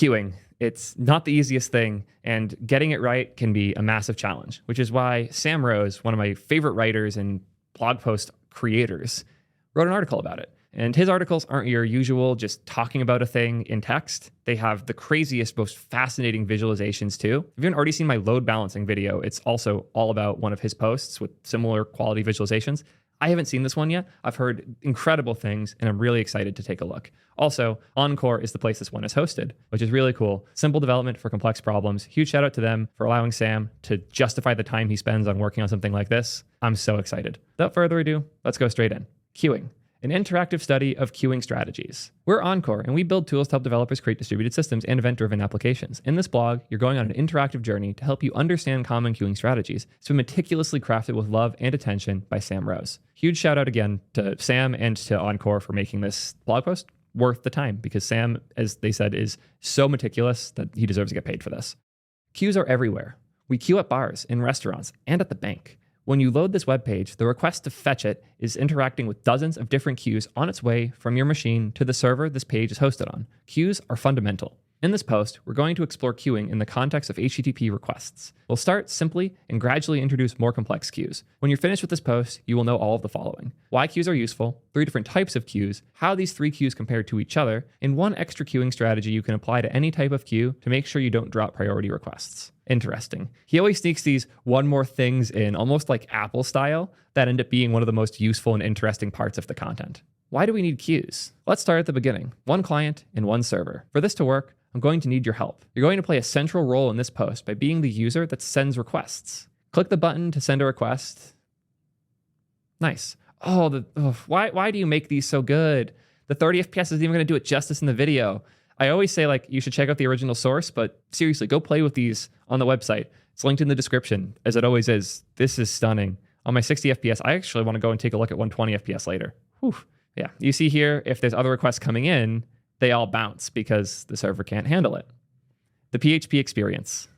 Queuing. It's not the easiest thing, and getting it right can be a massive challenge, which is why Sam Rose, one of my favorite writers and blog post creators, wrote an article about it. And his articles aren't your usual just talking about a thing in text. They have the craziest, most fascinating visualizations too. If you haven't already seen my load balancing video, it's also all about one of his posts with similar quality visualizations. I haven't seen this one yet. I've heard incredible things, and I'm really excited to take a look. Also, Encore is the place this one is hosted, which is really cool. Simple development for complex problems. Huge shout out to them for allowing Sam to justify the time he spends on working on something like this. I'm so excited. Without further ado, let's go straight in. Queuing. An interactive study of queuing strategies. We're Encore, and we build tools to help developers create distributed systems and event-driven applications. In this blog, you're going on an interactive journey to help you understand common queuing strategies. It's been meticulously crafted with love and attention by Sam Rose. Huge shout out again to Sam and to Encore for making this blog post worth the time, because Sam, as they said, is so meticulous that he deserves to get paid for this. Queues are everywhere. We queue at bars, in restaurants, and at the bank. When you load this web page, the request to fetch it is interacting with dozens of different queues on its way from your machine to the server this page is hosted on. Queues are fundamental. In this post, we're going to explore queuing in the context of HTTP requests. We'll start simply and gradually introduce more complex queues. When you're finished with this post, you will know all of the following: why queues are useful, 3 different types of queues, how these 3 queues compare to each other, and 1 extra queuing strategy you can apply to any type of queue to make sure you don't drop priority requests. Interesting. He always sneaks these one more things in, almost like Apple style, that end up being one of the most useful and interesting parts of the content. Why do we need queues? Let's start at the beginning. 1 client and 1 server. For this to work, I'm going to need your help. You're going to play a central role in this post by being the user that sends requests. Click the button to send a request. Nice. Why do you make these so good? The 30 FPS isn't even going to do it justice in the video. I always say, like, you should check out the original source, but seriously, go play with these on the website. It's linked in the description, as it always is. This is stunning. On my 60 FPS, I actually want to go and take a look at 120 FPS later. Whew. Yeah, you see here, if there's other requests coming in, they all bounce because the server can't handle it. The PHP experience.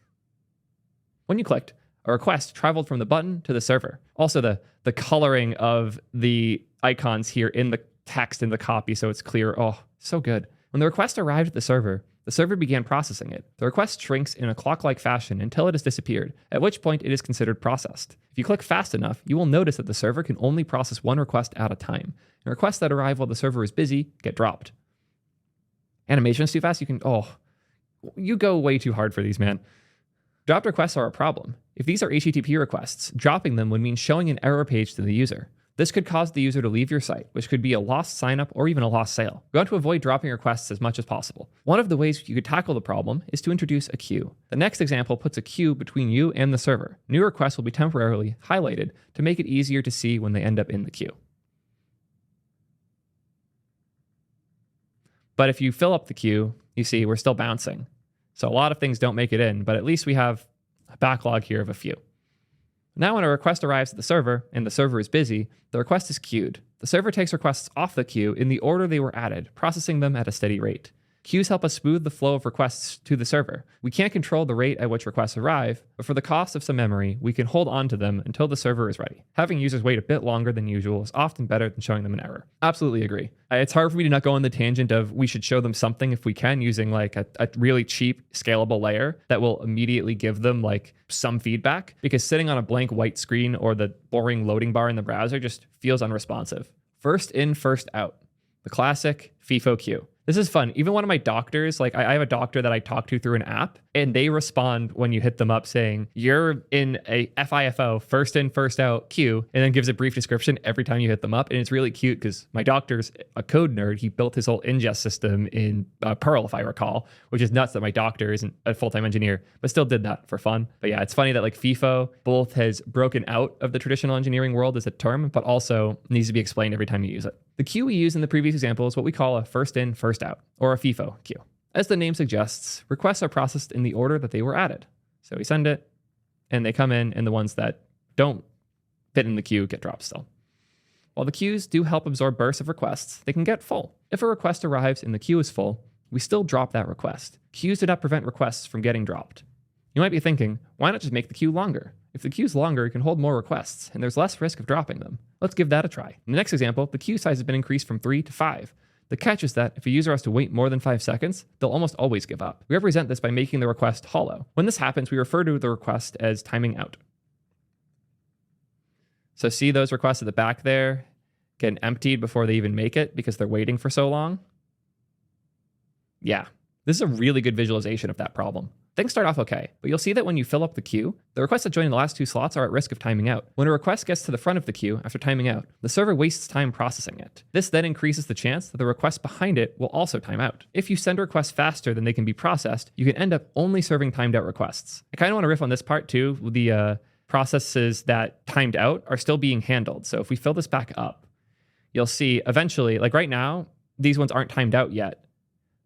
When you clicked, a request traveled from the button to the server. Also, the coloring of the icons here in the text in the copy so it's clear. Oh, so good. When the request arrived at the server began processing it. The request shrinks in a clock-like fashion until it has disappeared, at which point it is considered processed. If you click fast enough, you will notice that the server can only process 1 request at a time. And requests that arrive while the server is busy get dropped. Animations too fast, you go way too hard for these, man. Dropped requests are a problem. If these are HTTP requests, dropping them would mean showing an error page to the user. This could cause the user to leave your site, which could be a lost signup or even a lost sale. You want to avoid dropping requests as much as possible. One of the ways you could tackle the problem is to introduce a queue. The next example puts a queue between you and the server. New requests will be temporarily highlighted to make it easier to see when they end up in the queue. But if you fill up the queue, you see we're still bouncing. So a lot of things don't make it in, but at least we have a backlog here of a few. Now when a request arrives at the server and the server is busy, the request is queued. The server takes requests off the queue in the order they were added, processing them at a steady rate. Queues help us smooth the flow of requests to the server. We can't control the rate at which requests arrive, but for the cost of some memory, we can hold on to them until the server is ready. Having users wait a bit longer than usual is often better than showing them an error. Absolutely agree. It's hard for me to not go on the tangent of we should show them something if we can, using like a really cheap scalable layer that will immediately give them like some feedback, because sitting on a blank white screen or the boring loading bar in the browser just feels unresponsive. First in, first out. The classic FIFO queue. This is fun. Even one of my doctors, like I have a doctor that I talk to through an app, and they respond when you hit them up saying, you're in a FIFO, first in, first out queue, and then gives a brief description every time you hit them up. And it's really cute because my doctor's a code nerd. He built his whole ingest system in Perl, if I recall, which is nuts that my doctor isn't a full-time engineer, but still did that for fun. But yeah, it's funny that like FIFO both has broken out of the traditional engineering world as a term, but also needs to be explained every time you use it. The queue we use in the previous example is what we call a first in, first out, or a FIFO queue. As the name suggests, requests are processed in the order that they were added. So we send it, and they come in, and the ones that don't fit in the queue get dropped still. While the queues do help absorb bursts of requests, they can get full. If a request arrives and the queue is full, we still drop that request. Queues do not prevent requests from getting dropped. You might be thinking, why not just make the queue longer? If the queue's longer, it can hold more requests, and there's less risk of dropping them. Let's give that a try. In the next example, the queue size has been increased from 3 to 5. The catch is that if a user has to wait more than 5 seconds, they'll almost always give up. We represent this by making the request hollow. When this happens, we refer to the request as timing out. So see those requests at the back there getting emptied before they even make it because they're waiting for so long? Yeah, this is a really good visualization of that problem. Things start off okay, but you'll see that when you fill up the queue, the requests that join the last 2 slots are at risk of timing out. When a request gets to the front of the queue after timing out, the server wastes time processing it. This then increases the chance that the request behind it will also time out. If you send requests faster than they can be processed, you can end up only serving timed out requests. I kind of want to riff on this part too. The processes that timed out are still being handled. So if we fill this back up, you'll see eventually, like right now, these ones aren't timed out yet,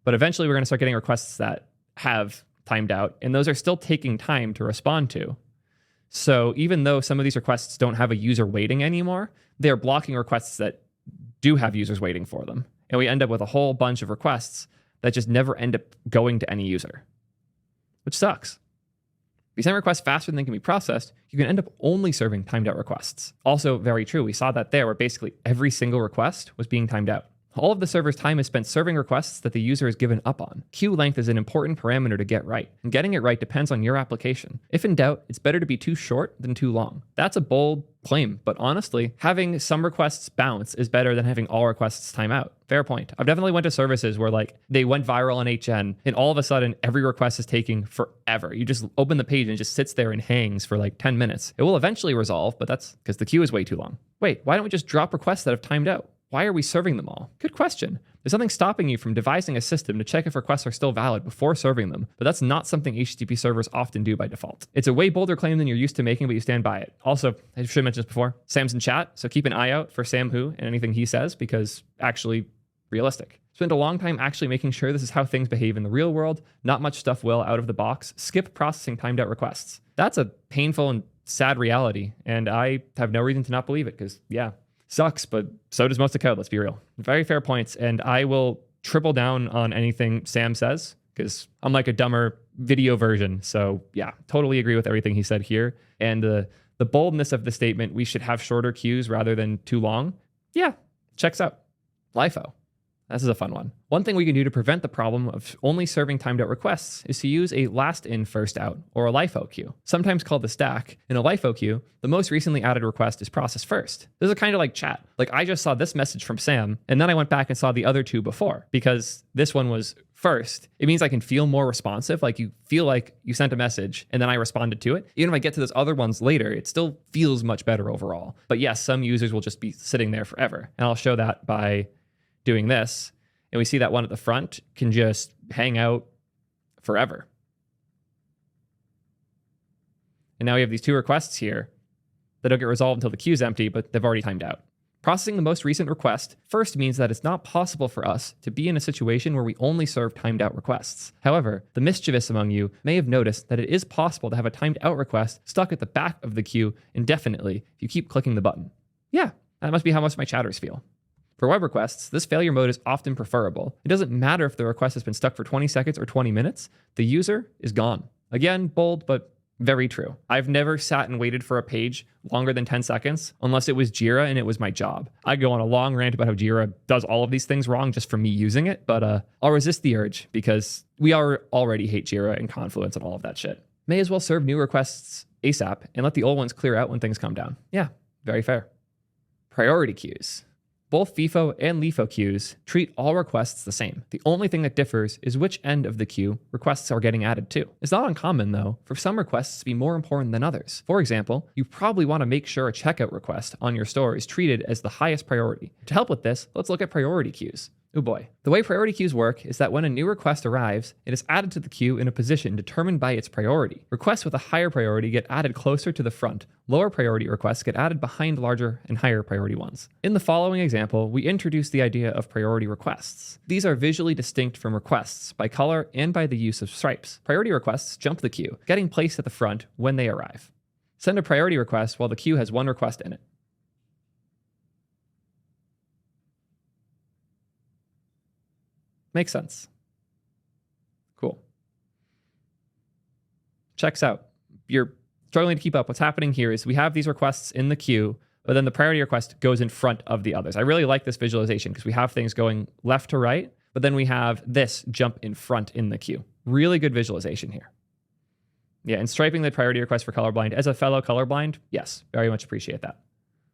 but eventually we're going to start getting requests that have timed out, and those are still taking time to respond to. So even though some of these requests don't have a user waiting anymore, they're blocking requests that do have users waiting for them. And we end up with a whole bunch of requests that just never end up going to any user, which sucks. If you send requests faster than they can be processed, you can end up only serving timed out requests. Also very true, we saw that there where basically every single request was being timed out. All of the server's time is spent serving requests that the user has given up on. Queue length is an important parameter to get right, and getting it right depends on your application. If in doubt, it's better to be too short than too long. That's a bold claim, but honestly, having some requests bounce is better than having all requests time out. Fair point. I've definitely went to services where like they went viral on HN, and all of a sudden every request is taking forever. You just open the page and it just sits there and hangs for like 10 minutes. It will eventually resolve, but that's because the queue is way too long. Wait, why don't we just drop requests that have timed out? Why are we serving them all? Good question. There's something stopping you from devising a system to check if requests are still valid before serving them, but that's not something HTTP servers often do by default. It's a way bolder claim than you're used to making, but you stand by it. Also, I should mention this before, Sam's in chat, so keep an eye out for Sam Who and anything he says, because actually realistic. Spent a long time actually making sure this is how things behave in the real world. Not much stuff will out of the box. Skip processing timed out requests. That's a painful and sad reality, and I have no reason to not believe it, because yeah, sucks, but so does most of code, let's be real. Very fair points, and I will triple down on anything Sam says, because I'm like a dumber video version. So yeah, totally agree with everything he said here. And the boldness of the statement, we should have shorter queues rather than too long. Yeah, checks out. LIFO. This is a fun one. One thing we can do to prevent the problem of only serving timed out requests is to use a last in, first out, or a LIFO queue. Sometimes called the stack, in a LIFO queue, the most recently added request is processed first. This is kind of like chat. Like I just saw this message from Sam, and then I went back and saw the other 2 before, because this one was first. It means I can feel more responsive. Like you feel like you sent a message and then I responded to it. Even if I get to those other ones later, it still feels much better overall. But yes, some users will just be sitting there forever. And I'll show that by doing this, and we see that one at the front can just hang out forever. And now we have these 2 requests here that don't get resolved until the queue's empty, but they've already timed out. Processing the most recent request first means that it's not possible for us to be in a situation where we only serve timed out requests. However, the mischievous among you may have noticed that it is possible to have a timed out request stuck at the back of the queue indefinitely if you keep clicking the button. Yeah, that must be how most of my chatters feel. For web requests, this failure mode is often preferable. It doesn't matter if the request has been stuck for 20 seconds or 20 minutes, the user is gone. Again, bold, but very true. I've never sat and waited for a page longer than 10 seconds unless it was Jira and it was my job. I go on a long rant about how Jira does all of these things wrong just for me using it, but I'll resist the urge because we already hate Jira and Confluence and all of that shit. May as well serve new requests ASAP and let the old ones clear out when things come down. Yeah, very fair. Priority queues. Both FIFO and LIFO queues treat all requests the same. The only thing that differs is which end of the queue requests are getting added to. It's not uncommon, though, for some requests to be more important than others. For example, you probably want to make sure a checkout request on your store is treated as the highest priority. To help with this, let's look at priority queues. Oh boy. The way priority queues work is that when a new request arrives, it is added to the queue in a position determined by its priority. Requests with a higher priority get added closer to the front. Lower priority requests get added behind larger and higher priority ones. In the following example, we introduce the idea of priority requests. These are visually distinct from requests by color and by the use of stripes. Priority requests jump the queue, getting placed at the front when they arrive. Send a priority request while the queue has 1 request in it. Makes sense. Cool. Checks out. You're struggling to keep up. What's happening here is we have these requests in the queue, but then the priority request goes in front of the others. I really like this visualization because we have things going left to right, but then we have this jump in front in the queue. Really good visualization here. Yeah, and striping the priority request for colorblind. As a fellow colorblind, yes, very much appreciate that.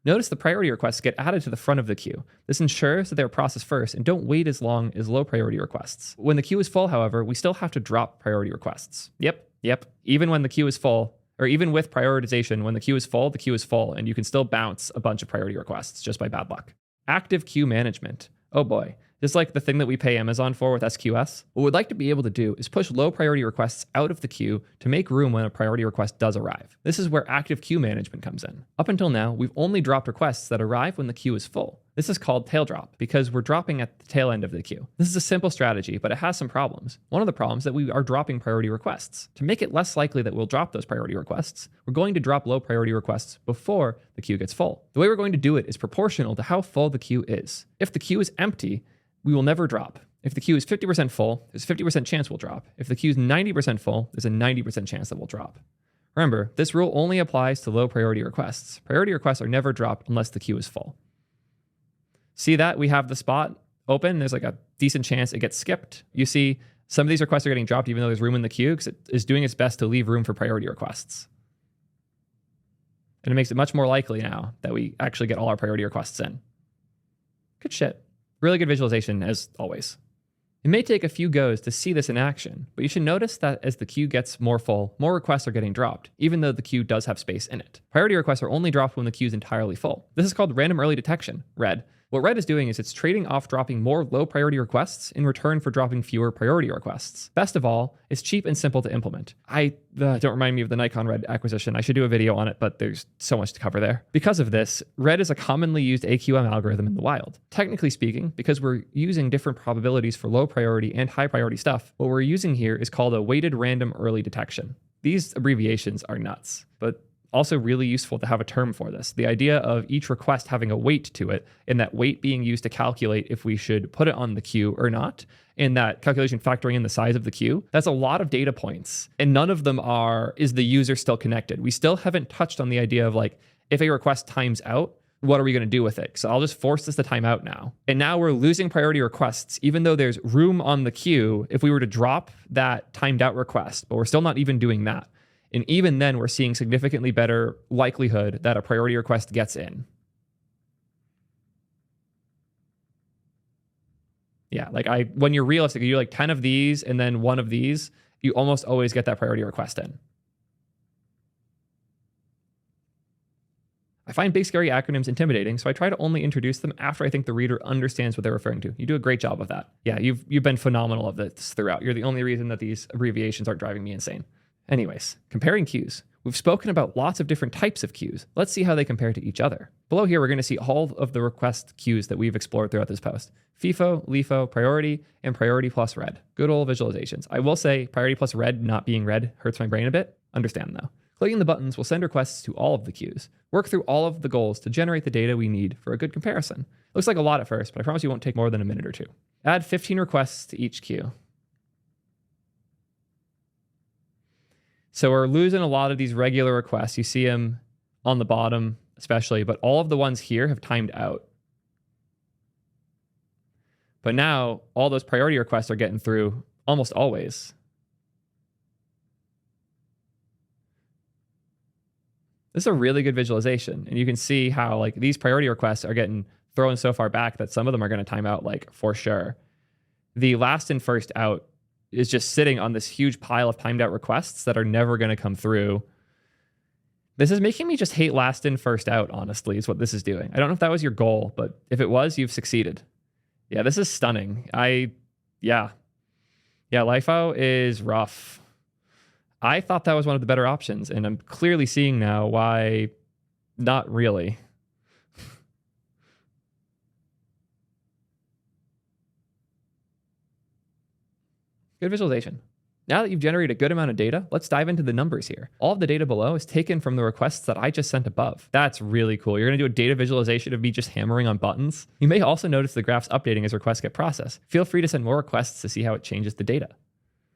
Notice the priority requests get added to the front of the queue. This ensures that they're processed first and don't wait as long as low priority requests. When the queue is full, however, we still have to drop priority requests. Yep. Even when the queue is full, or even with prioritization, when the queue is full, and you can still bounce a bunch of priority requests just by bad luck. Active queue management. Oh boy. Just like the thing that we pay Amazon for with SQS, what we'd like to be able to do is push low priority requests out of the queue to make room when a priority request does arrive. This is where active queue management comes in. Up until now, we've only dropped requests that arrive when the queue is full. This is called tail drop because we're dropping at the tail end of the queue. This is a simple strategy, but it has some problems. One of the problems is that we are dropping priority requests. To make it less likely that we'll drop those priority requests, we're going to drop low priority requests before the queue gets full. The way we're going to do it is proportional to how full the queue is. If the queue is empty, we will never drop. If the queue is 50% full, there's a 50% chance we'll drop. If the queue is 90% full, there's a 90% chance that we'll drop. Remember, this rule only applies to low priority requests. Priority requests are never dropped unless the queue is full. See that? We have the spot open. There's like a decent chance it gets skipped. You see some of these requests are getting dropped even though there's room in the queue because it is doing its best to leave room for priority requests. And it makes it much more likely now that we actually get all our priority requests in. Good shit. Really good visualization, as always. It may take a few goes to see this in action, but you should notice that as the queue gets more full, more requests are getting dropped, even though the queue does have space in it. Priority requests are only dropped when the queue is entirely full. This is called random early detection, RED. What RED is doing is it's trading off dropping more low priority requests in return for dropping fewer priority requests. Best of all, it's cheap and simple to implement. Don't remind me of the Nikon RED acquisition. I should do a video on it, but there's so much to cover there. Because of this, RED is a commonly used AQM algorithm in the wild. Technically speaking, because we're using different probabilities for low priority and high priority stuff, what we're using here is called a weighted random early detection. These abbreviations are nuts, but also really useful to have a term for this. The idea of each request having a weight to it, and that weight being used to calculate if we should put it on the queue or not, and that calculation factoring in the size of the queue. That's a lot of data points, and none of them are, is the user still connected? We still haven't touched on the idea of like, if a request times out, what are we going to do with it? So I'll just force this to time out now. And now we're losing priority requests, even though there's room on the queue if we were to drop that timed out request, but we're still not even doing that. And even then, we're seeing significantly better likelihood that a priority request gets in. Yeah, like when you're realistic, you do like 10 of these and then one of these, you almost always get that priority request in. I find big scary acronyms intimidating, so I try to only introduce them after I think the reader understands what they're referring to. You do a great job of that. Yeah, you've been phenomenal of this throughout. You're the only reason that these abbreviations aren't driving me insane. Anyways, comparing queues. We've spoken about lots of different types of queues. Let's see how they compare to each other. Below here, we're going to see all of the request queues that we've explored throughout this post. FIFO, LIFO, priority, and priority plus red. Good old visualizations. I will say priority plus red not being red hurts my brain a bit. Understand though. Clicking the buttons will send requests to all of the queues. Work through all of the goals to generate the data we need for a good comparison. Looks like a lot at first, but I promise you won't take more than a minute or two. Add 15 requests to each queue. So we're losing a lot of these regular requests. You see them on the bottom especially, but all of the ones here have timed out. But now all those priority requests are getting through almost always. This is a really good visualization. And you can see how like these priority requests are getting thrown so far back that some of them are going to time out like for sure. The last in first out is just sitting on this huge pile of timed out requests that are never going to come through. This is making me just hate last in, first out, honestly, is what this is doing. I don't know if that was your goal, but if it was, you've succeeded. Yeah, this is stunning. Yeah, LIFO is rough. I thought that was one of the better options, and I'm clearly seeing now why not really. Good visualization. Now that you've generated a good amount of data, let's dive into the numbers here. All of the data below is taken from the requests that I just sent above. That's really cool. You're going to do a data visualization of me just hammering on buttons. You may also notice the graphs updating as requests get processed. Feel free to send more requests to see how it changes the data.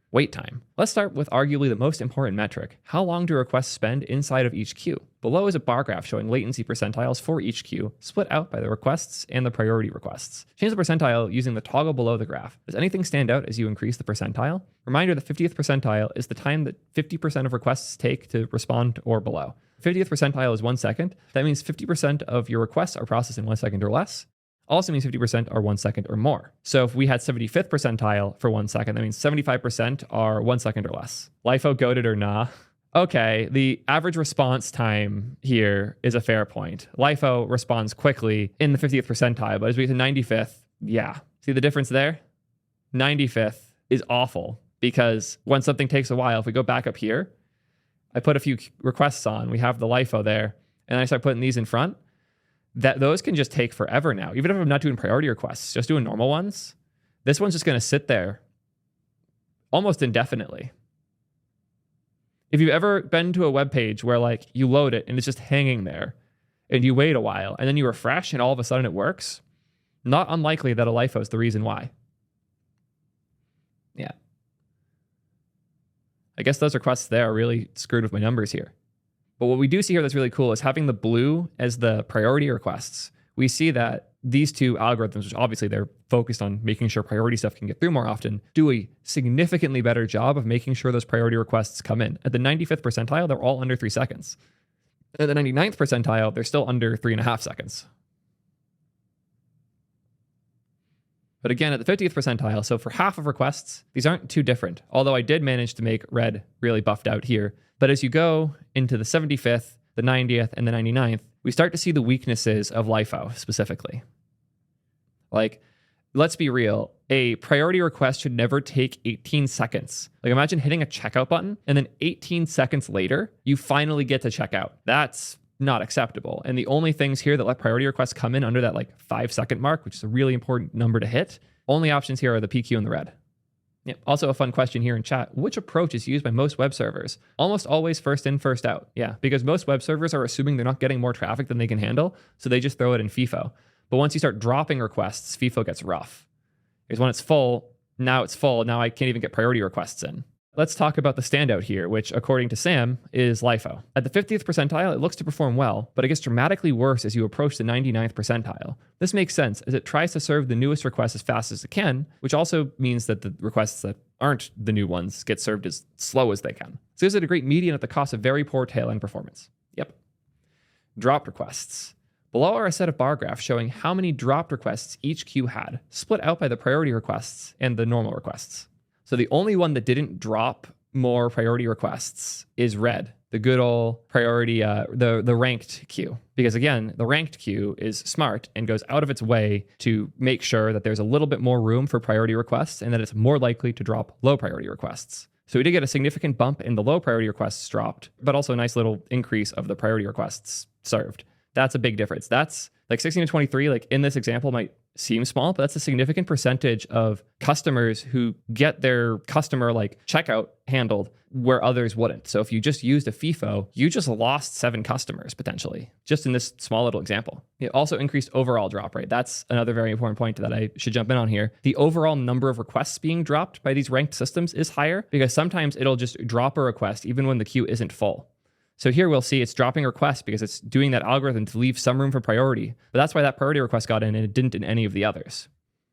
Wait time. Let's start with arguably the most important metric. How long do requests spend inside of each queue? Below is a bar graph showing latency percentiles for each queue, split out by the requests and the priority requests. Change the percentile using the toggle below the graph. Does anything stand out as you increase the percentile? Reminder, the 50th percentile is the time that 50% of requests take to respond or below. 50th percentile is 1 second. That means 50% of your requests are processed in 1 second or less. Also means 50% are 1 second or more. So if we had 75th percentile for 1 second, that means 75% are 1 second or less. LIFO goated or nah? Okay, the average response time here is a fair point. LIFO responds quickly in the 50th percentile, but as we get to 95th, yeah. See the difference there? 95th is awful because when something takes a while, if we go back up here, I put a few requests on, we have the LIFO there, and I start putting these in front. Those can just take forever now. Even if I'm not doing priority requests, just doing normal ones, this one's just going to sit there almost indefinitely. If you've ever been to a web page where like you load it and it's just hanging there and you wait a while and then you refresh and all of a sudden it works, not unlikely that a LIFO is the reason why. Yeah. I guess those requests there are really screwed with my numbers here. But what we do see here that's really cool is having the blue as the priority requests. We see that these two algorithms, which obviously they're focused on making sure priority stuff can get through more often, do a significantly better job of making sure those priority requests come in. At the 95th percentile, they're all under 3 seconds. At the 99th percentile, they're still under 3.5 seconds. But again, at the 50th percentile, so for half of requests, these aren't too different. Although I did manage to make red really buffed out here. But as you go into the 75th, the 90th, and the 99th, we start to see the weaknesses of LIFO specifically. Like, let's be real. A priority request should never take 18 seconds. Like, imagine hitting a checkout button, and then 18 seconds later, you finally get to checkout. That's not acceptable. And the only things here that let priority requests come in under that like 5-second mark, which is a really important number to hit, only options here are the PQ and the red. Yeah. Also a fun question here in chat. Which approach is used by most web servers? Almost always first in, first out. Yeah, because most web servers are assuming they're not getting more traffic than they can handle, so they just throw it in FIFO. But once you start dropping requests, FIFO gets rough. Because when it's full, now I can't even get priority requests in. Let's talk about the standout here, which according to Sam is LIFO. At the 50th percentile, it looks to perform well, but it gets dramatically worse as you approach the 99th percentile. This makes sense as it tries to serve the newest requests as fast as it can, which also means that the requests that aren't the new ones get served as slow as they can. So this is a great median at the cost of very poor tail end performance. Yep. Dropped requests. Below are a set of bar graphs showing how many dropped requests each queue had, split out by the priority requests and the normal requests. So the only one that didn't drop more priority requests is red, the good old priority, the ranked queue. Because again, the ranked queue is smart and goes out of its way to make sure that there's a little bit more room for priority requests and that it's more likely to drop low priority requests. So we did get a significant bump in the low priority requests dropped, but also a nice little increase of the priority requests served. That's a big difference. That's like 16 to 23, like in this example might seem small, but that's a significant percentage of customers who get their customer like checkout handled where others wouldn't. So if you just used a FIFO, you just lost 7 customers potentially, just in this small little example. It also increased overall drop rate. That's another very important point that I should jump in on here. The overall number of requests being dropped by these ranked systems is higher because sometimes it'll just drop a request even when the queue isn't full. So here we'll see it's dropping requests because it's doing that algorithm to leave some room for priority. But that's why that priority request got in and it didn't in any of the others.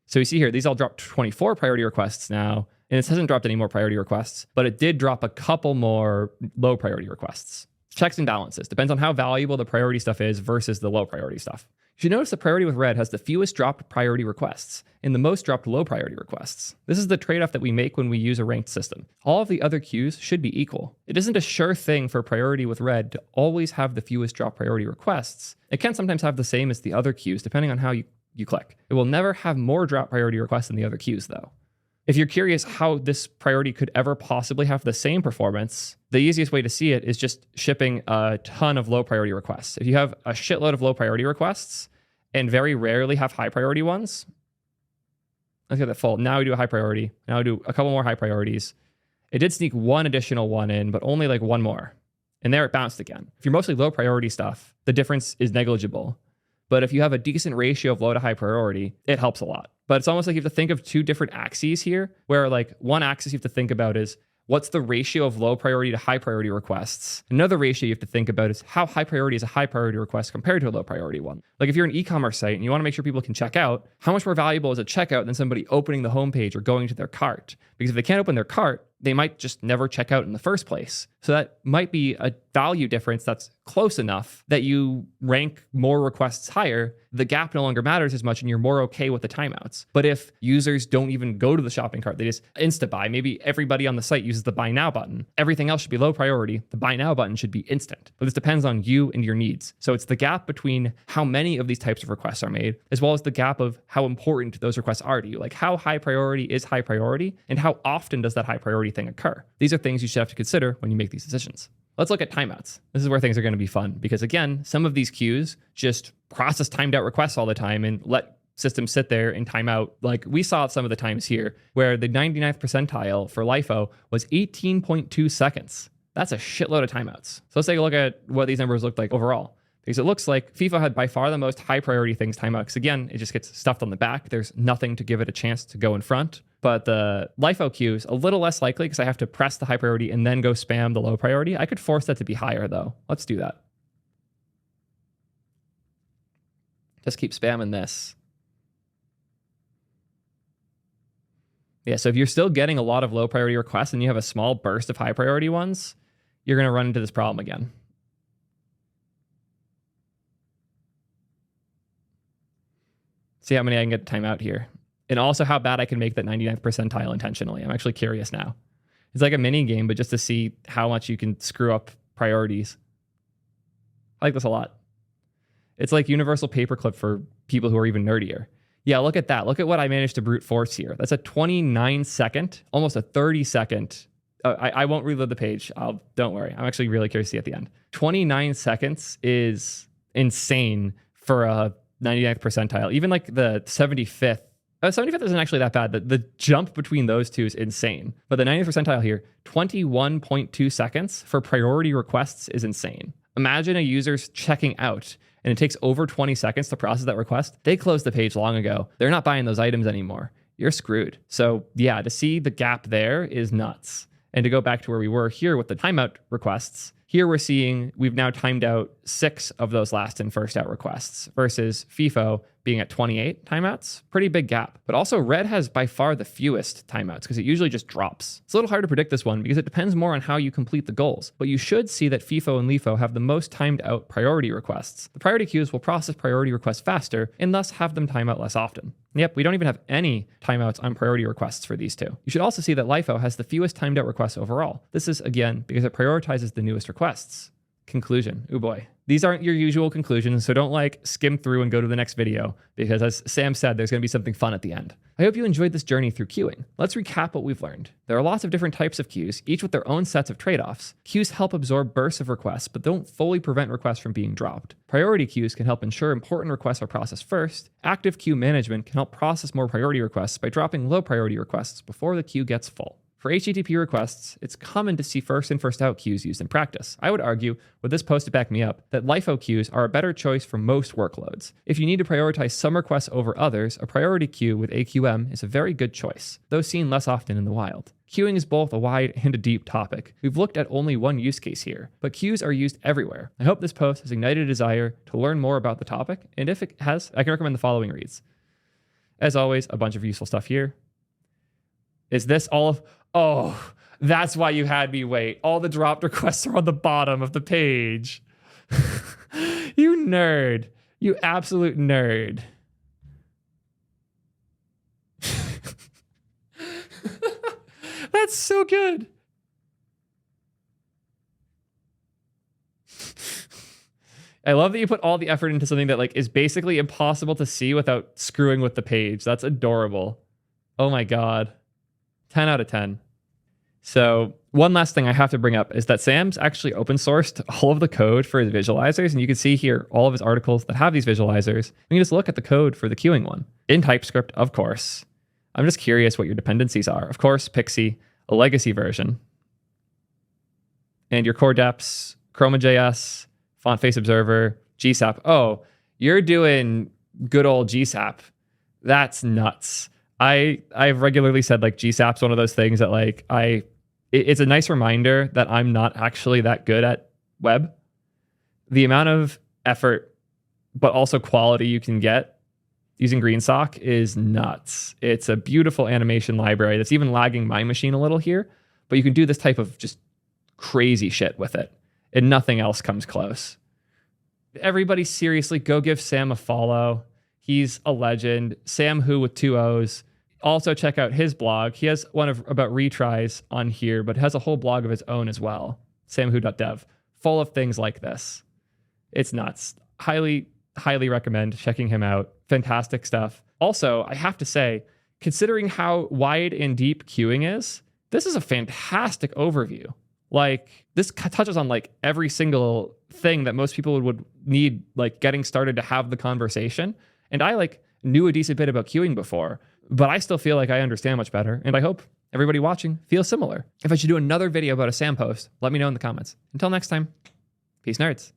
So you see here, these all dropped 24 priority requests now, and it hasn't dropped any more priority requests, but it did drop a couple more low priority requests. Checks and balances. Depends on how valuable the priority stuff is versus the low priority stuff. You should notice the priority with red has the fewest dropped priority requests and the most dropped low priority requests. This is the trade-off that we make when we use a ranked system. All of the other queues should be equal. It isn't a sure thing for priority with red to always have the fewest drop priority requests. It can sometimes have the same as the other queues depending on how you click. It will never have more drop priority requests than the other queues though. If you're curious how this priority could ever possibly have the same performance, the easiest way to see it is just shipping a ton of low priority requests. If you have a shitload of low priority requests and very rarely have high priority ones, let's get that full. Now we do a high priority. Now we do a couple more high priorities. It did sneak one additional one in, but only like one more. And there it bounced again. If you're mostly low priority stuff, the difference is negligible. But if you have a decent ratio of low to high priority, it helps a lot. But it's almost like you have to think of two different axes here, where like one axis you have to think about is what's the ratio of low priority to high priority requests? Another ratio you have to think about is how high priority is a high priority request compared to a low priority one. Like if you're an e-commerce site and you want to make sure people can check out, how much more valuable is a checkout than somebody opening the homepage or going to their cart? Because if they can't open their cart, they might just never check out in the first place. So that might be a value difference that's close enough that you rank more requests higher. The gap no longer matters as much and you're more okay with the timeouts. But if users don't even go to the shopping cart, they just insta-buy. Maybe everybody on the site uses the buy now button. Everything else should be low priority. The buy now button should be instant. But this depends on you and your needs. So it's the gap between how many of these types of requests are made, as well as the gap of how important those requests are to you. Like how high priority is high priority and how often does that high priority thing occur? These are things you should have to consider when you make these decisions. Let's look at timeouts. This is where things are going to be fun because again, some of these queues just process timed out requests all the time and let systems sit there and time out. Like we saw some of the times here where the 99th percentile for LIFO was 18.2 seconds. That's a shitload of timeouts. So let's take a look at what these numbers looked like overall. Because it looks like FIFO had by far the most high priority things timeout. Because again, it just gets stuffed on the back. There's nothing to give it a chance to go in front. But the LIFO queue is a little less likely because I have to press the high priority and then go spam the low priority. I could force that to be higher though. Let's do that. Just keep spamming this. Yeah, so if you're still getting a lot of low priority requests and you have a small burst of high priority ones, you're going to run into this problem again. See how many I can get to time out here. And also how bad I can make that 99th percentile intentionally. I'm actually curious now. It's like a mini game, but just to see how much you can screw up priorities. I like this a lot. It's like universal paperclip for people who are even nerdier. Yeah, look at that. Look at what I managed to brute force here. That's a 29 second, almost a 30 second. I won't reload the page. Don't worry. I'm actually really curious to see at the end. 29 seconds is insane for a 99th percentile. Even like the 75th. 75th isn't actually that bad. The jump between those two is insane. But the 90th percentile here, 21.2 seconds for priority requests is insane. Imagine a user's checking out and it takes over 20 seconds to process that request. They closed the page long ago. They're not buying those items anymore. You're screwed. So yeah, to see the gap there is nuts. And to go back to where we were here with the timeout requests, here we're seeing we've now timed out 6 of those last in first out requests versus FIFO being at 28 timeouts. Pretty big gap. But also red has by far the fewest timeouts because it usually just drops. It's a little hard to predict this one because it depends more on how you complete the goals. But you should see that FIFO and LIFO have the most timed out priority requests. The priority queues will process priority requests faster and thus have them time out less often. Yep, we don't even have any timeouts on priority requests for these two. You should also see that LIFO has the fewest timed out requests overall. This is, again, because it prioritizes the newest requests. Conclusion. Oh boy. These aren't your usual conclusions, so don't like skim through and go to the next video because as Sam said, there's going to be something fun at the end. I hope you enjoyed this journey through queuing. Let's recap what we've learned. There are lots of different types of queues, each with their own sets of trade-offs. Queues help absorb bursts of requests, but don't fully prevent requests from being dropped. Priority queues can help ensure important requests are processed first. Active queue management can help process more priority requests by dropping low priority requests before the queue gets full. For HTTP requests, it's common to see first in first out queues used in practice. I would argue, with this post to back me up, that LIFO queues are a better choice for most workloads. If you need to prioritize some requests over others, a priority queue with AQM is a very good choice, though seen less often in the wild. Queuing is both a wide and a deep topic. We've looked at only one use case here, but queues are used everywhere. I hope this post has ignited a desire to learn more about the topic, and if it has, I can recommend the following reads. As always, a bunch of useful stuff here. Is this all of... Oh, that's why you had me wait. All the dropped requests are on the bottom of the page. You nerd. You absolute nerd. That's so good. I love that you put all the effort into something that like is basically impossible to see without screwing with the page. That's adorable. Oh my God. 10 out of 10. So one last thing I have to bring up is that Sam's actually open sourced all of the code for his visualizers. And you can see here all of his articles that have these visualizers. You can just look at the code for the queuing one. In TypeScript, of course. I'm just curious what your dependencies are. Of course, Pixie, a legacy version. And your core deps, Chroma.js, Font Face Observer, GSAP. Oh, you're doing good old GSAP. That's nuts. I've regularly said like GSAP's one of those things that like it's a nice reminder that I'm not actually that good at web. The amount of effort, but also quality you can get using GreenSock is nuts. It's a beautiful animation library that's even lagging my machine a little here, but you can do this type of just crazy shit with it, and nothing else comes close. Everybody seriously go give Sam a follow. He's a legend. Sam Who with 2 O's. Also check out his blog. He has one about retries on here, but has a whole blog of his own as well. samwho.dev, full of things like this. It's nuts. Highly recommend checking him out. Fantastic stuff. Also, I have to say, considering how wide and deep queuing is, this is a fantastic overview. Like, this touches on like every single thing that most people would need, like getting started to have the conversation. And I like knew a decent bit about queuing before, but I still feel like I understand much better. And I hope everybody watching feels similar. If I should do another video about a SAM post, let me know in the comments. Until next time, peace nerds.